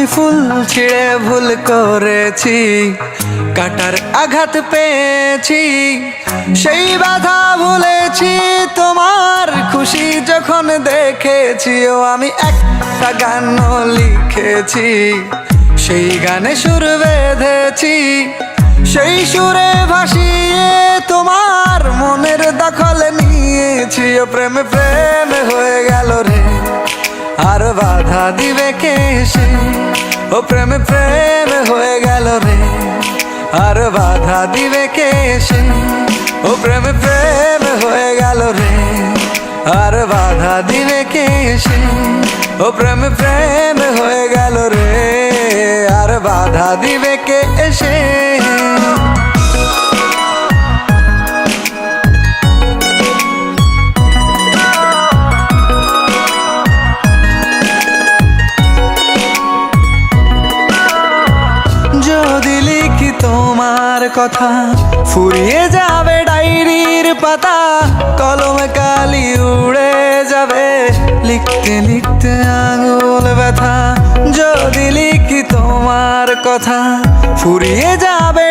আমি ফুল ছিঁড়ে ভুল করেছি, কাটার আঘাত পেয়েছি, সেই বাধা ভুলেছি তোমার খুশি যখন দেখেছি। ও আমি একটা গান লিখেছি, সেই গানে সুর বেঁধেছি, সেই সুরে ভাসিয়ে তোমার মনের দখল নিয়েছি। ও প্রেমে প্রেমে হয়ে গেল রে, আর বাধা দিবে কে সে? ও প্রেমে প্রেমে হয়ে গেল রে, আর বাধা দিবে কে সে? ও প্রেমে প্রেমে হয়ে গেল রে, আর বাধা দিবে কে সে? ও প্রেমে প্রেমে হয়ে গেল রে, আর বাধা দিবে কে এসে? যদি লিখি তোমার কথা, ফুরিয়ে যাবে ডায়েরির পাতা, কলমে কালি উড়ে যাবে, লিখতে লিখতে আঙুল ব্যথা। যদি লিখি তোমার কথা, ফুরিয়ে যাবে